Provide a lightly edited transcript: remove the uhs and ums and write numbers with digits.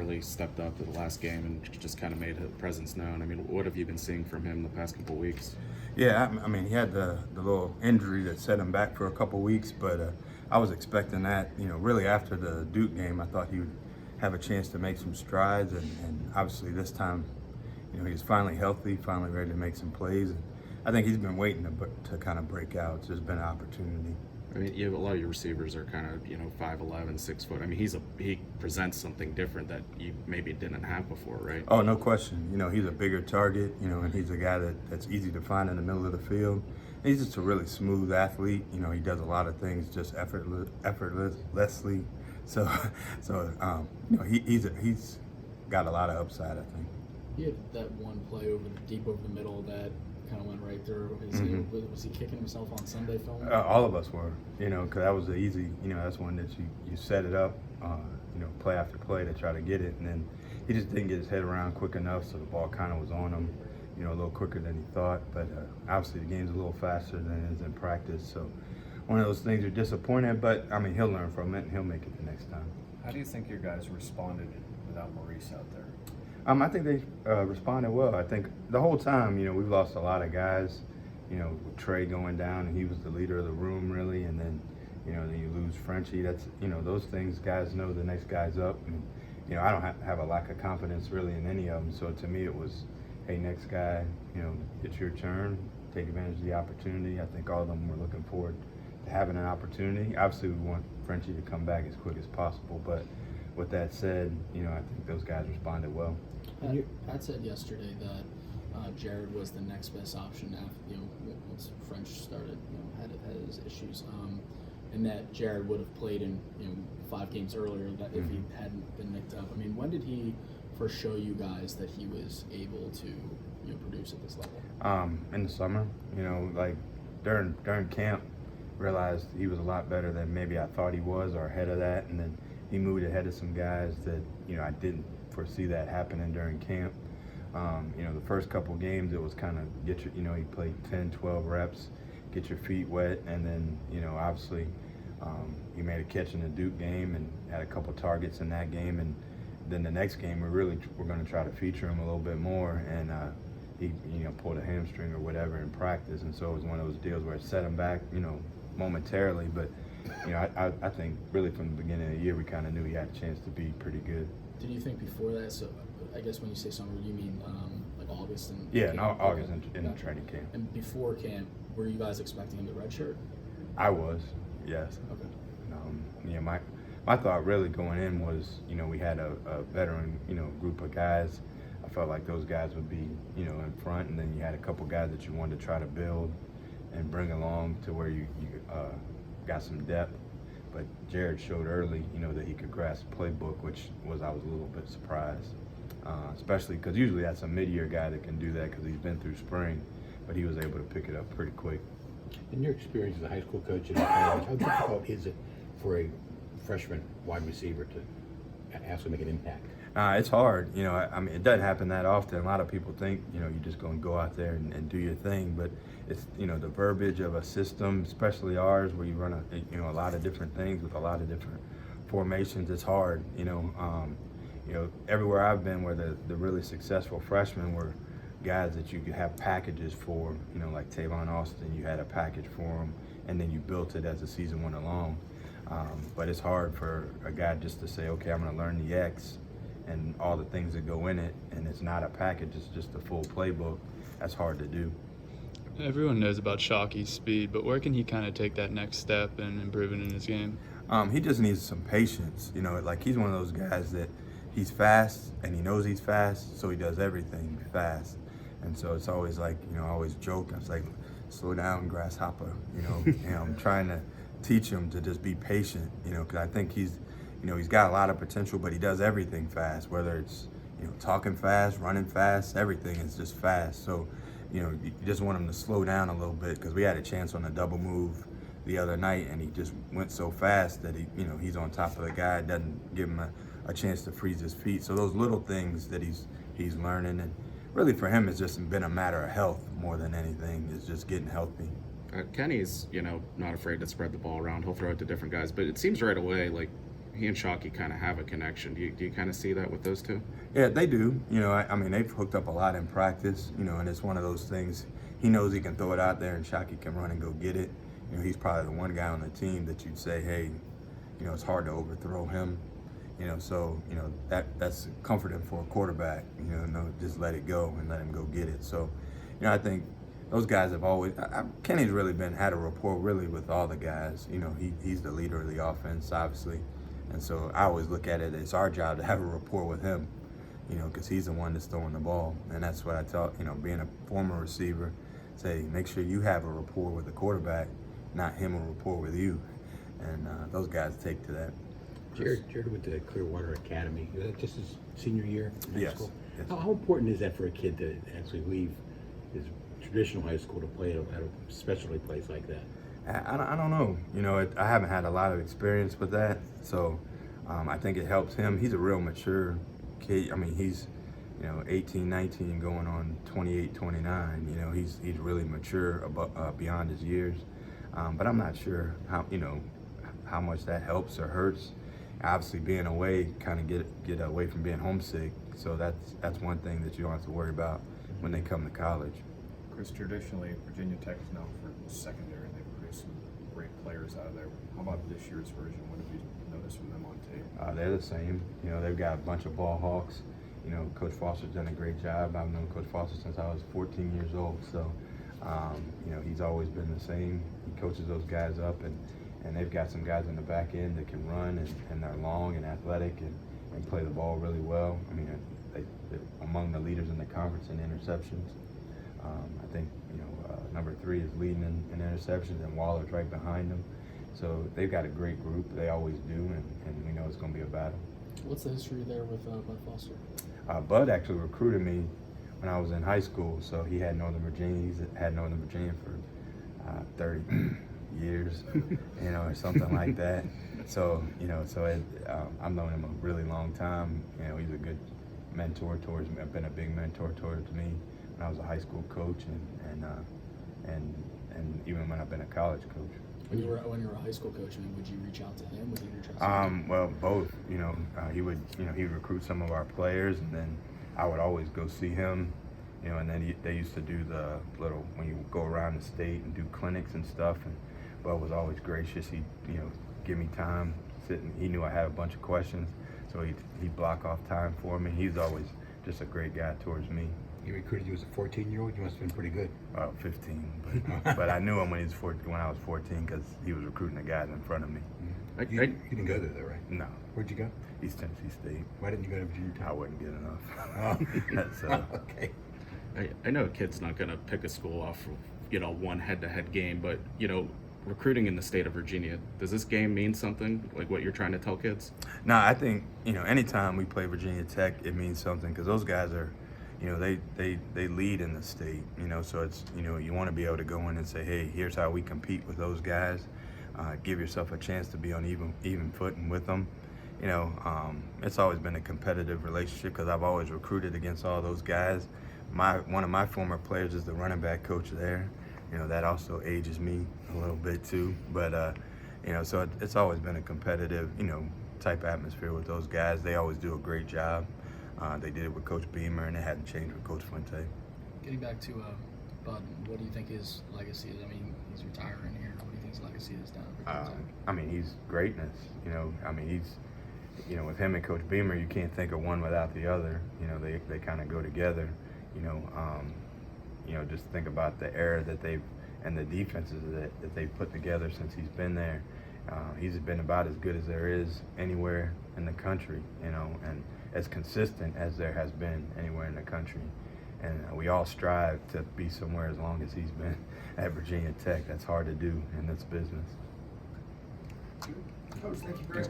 really stepped up to the last game and just kind of made his presence known. I mean, what have you been seeing from him the past couple of weeks? Yeah, I mean, he had the little injury that set him back for a couple weeks, but I was expecting that. Really after the Duke game, I thought he would have a chance to make some strides, and obviously this time, he's finally healthy, finally ready to make some plays. And I think he's been waiting to kind of break out. It's just been an opportunity. I mean, a lot of your receivers are kind of 5'11", 6 foot. I mean, he presents something different that you maybe didn't have before, right? Oh, no question. He's a bigger target. And he's a guy that's easy to find in the middle of the field. He's just a really smooth athlete. He does a lot of things just effortlessly. So he's got a lot of upside, I think. He had that one play deep over the middle that kind of went right through. Was he kicking himself on Sunday film? All of us were, because that was the easy, that's one that you set it up, play after play to try to get it, and then he just didn't get his head around quick enough, so the ball kind of was on him, a little quicker than he thought. But obviously the game's a little faster than it is in practice, so one of those things are disappointed, but I mean, he'll learn from it and he'll make it the next time. How do you think your guys responded without Maurice out there? I think they responded well. I think the whole time, we've lost a lot of guys, with Trey going down, and he was the leader of the room, really, and then, then you lose Frenchie. That's, those things, guys know the next guy's up, and, I don't have a lack of confidence, really, in any of them. So to me, it was, hey, next guy, it's your turn, take advantage of the opportunity. I think all of them were looking forward to having an opportunity. Obviously, we want Frenchie to come back as quick as possible, but with that said, I think those guys responded well. Pat said yesterday that Jared was the next best option after once French started had his issues, and that Jared would have played in 5 games earlier that if he hadn't been nicked up. I mean, when did he first show you guys that he was able to produce at this level? In the summer, like during camp, realized he was a lot better than maybe I thought he was, or ahead of that, and then he moved ahead of some guys that I didn't foresee that happening during camp. The first couple games, it was kind of he played 10, 12 reps, get your feet wet, and then obviously he made a catch in the Duke game and had a couple targets in that game, and then the next game we're going to try to feature him a little bit more, and he pulled a hamstring or whatever in practice, and so it was one of those deals where it set him back momentarily, but I think really from the beginning of the year we kind of knew he had a chance to be pretty good. Did you think before that? So I guess when you say summer, you mean like August and in August in the training camp. And before camp, were you guys expecting him to redshirt? I was, yes. Okay. My thought really going in was we had a veteran group of guys. I felt like those guys would be in front, and then you had a couple guys that you wanted to try to build and bring along to where you got some depth. But Jared showed early, that he could grasp playbook, which I was a little bit surprised, especially because usually that's a mid-year guy that can do that because he's been through spring, but he was able to pick it up pretty quick. In your experience as a high school coach in college, how difficult is it for a freshman wide receiver to actually make an impact? It's hard. I mean, it doesn't happen that often. A lot of people think, you're just going to go out there and do your thing, but it's, the verbiage of a system, especially ours, where you run a lot of different things with a lot of different formations. It's hard. Everywhere I've been where the really successful freshmen were guys that you could have packages for, like Tavon Austin, you had a package for him, and then you built it as the season went along. But it's hard for a guy just to say, okay, I'm going to learn the X and all the things that go in it, and it's not a package, it's just a full playbook. That's hard to do. Everyone knows about Shockey's speed, but where can he kind of take that next step and improve it in his game? He just needs some patience. Like he's one of those guys that he's fast and he knows he's fast, so he does everything fast. And so it's always like, I always joke, I was like, slow down, grasshopper, and I'm trying to teach him to just be patient, because I think he's got a lot of potential, but he does everything fast, whether it's, talking fast, running fast, everything is just fast. So, you just want him to slow down a little bit, because we had a chance on a double move the other night, and he just went so fast that he's on top of the guy. It doesn't give him a chance to freeze his feet. So those little things that he's learning, and really for him, it's just been a matter of health more than anything. It's just getting healthy. Kenny's, not afraid to spread the ball around. He'll throw it to different guys, but it seems right away like he and Shockey kind of have a connection. Do you kind of see that with those two? Yeah, they do. You know, I mean, they've hooked up a lot in practice, you know, and it's one of those things. He knows he can throw it out there and Shockey can run and go get it. You know, he's probably the one guy on the team that you'd say, hey, you know, it's hard to overthrow him. You know, so, you know, that's comforting for a quarterback, you know, no, just let it go and let him go get it. So, you know, I think those guys have always, Kenny's really had a rapport really with all the guys. You know, he's the leader of the offense, obviously. And so I always look at it, it's our job to have a rapport with him, you know, because he's the one that's throwing the ball. And that's what I tell, you know, being a former receiver, say, make sure you have a rapport with the quarterback, not him a rapport with you. And those guys take to that. Jared went to Clearwater Academy. Was that just his senior year in high Yes, school? yes. How important is that for a kid to actually leave his traditional high school to play at a specialty place like that? I don't know. You know, I haven't had a lot of experience with that, so I think it helps him. He's a real mature kid. I mean, he's, you know, 18, 19, going on 28, 29. You know, he's really mature beyond his years. But I'm not sure how, you know, how much that helps or hurts. Obviously, being away, kind of get away from being homesick. So that's one thing that you don't have to worry about when they come to college. Chris, traditionally, Virginia Tech is known for secondary, and they produce some great players out of there. How about this year's version? What have you noticed from them on tape? They're the same. You know, they've got a bunch of ball hawks. You know, Coach Foster's done a great job. I've known Coach Foster since I was 14 years old. So, you know, he's always been the same. He coaches those guys up, and they've got some guys in the back end that can run, and they're long and athletic and play the ball really well. I mean, they're among the leaders in the conference in interceptions. I think, you know, number 3 is leading in interceptions, and Waller's right behind them. So they've got a great group. They always do, and we know it's going to be a battle. What's the history there with Bud Foster? Bud actually recruited me when I was in high school, so he had Northern Virginia. He's had Northern Virginia for 30 years, you know, or something like that. So, you know, I've known him a really long time. You know, he's a good mentor towards me. I've been a big mentor towards me when I was a high school coach, and even when I've been a college coach. When you were a high school coach, I mean, would you reach out to him? Would you reach out to him? Well, both. You know, he would recruit some of our players, and then I would always go see him. You know, and then they used to do the little, when you go around the state and do clinics and stuff. And Bud was always gracious. He'd, you know, give me time, he knew I had a bunch of questions, so he'd block off time for me. He's always just a great guy towards me. He recruited you as a 14-year-old. You must have been pretty good. 15, but I knew him when I was 14 because he was recruiting the guys in front of me. You didn't go there, though, right? No. Where'd you go? East Tennessee State. Why didn't you go to Virginia Tech? I wasn't good enough. That's, Okay. I know a kid's not going to pick a school off of, you know, one head-to-head game, but, you know, recruiting in the state of Virginia, does this game mean something, like what you're trying to tell kids? No, I think, you know, anytime we play Virginia Tech, it means something because those guys are, you know, they lead in the state, you know, so it's, you know, you want to be able to go in and say, hey, here's how we compete with those guys. Give yourself a chance to be on even footing with them. You know, it's always been a competitive relationship because I've always recruited against all those guys. One of my former players is the running back coach there. You know, that also ages me a little bit too. But, you know, so it's always been a competitive, you know, type atmosphere with those guys. They always do a great job. They did it with Coach Beamer, and it hadn't changed with Coach Fuente. Getting back to Bud, what do you think his legacy is? I mean, he's retiring here. What do you think his legacy is down at Virginia Tech? I mean, he's greatness. You know, I mean, he's, you know, with him and Coach Beamer, you can't think of one without the other. You know, they kind of go together. You know, just think about the era that and the defenses that they've put together since he's been there. He's been about as good as there is anywhere in the country, you know, and as consistent as there has been anywhere in the country. And we all strive to be somewhere as long as he's been at Virginia Tech. That's hard to do in this business. Coach, thank you very much.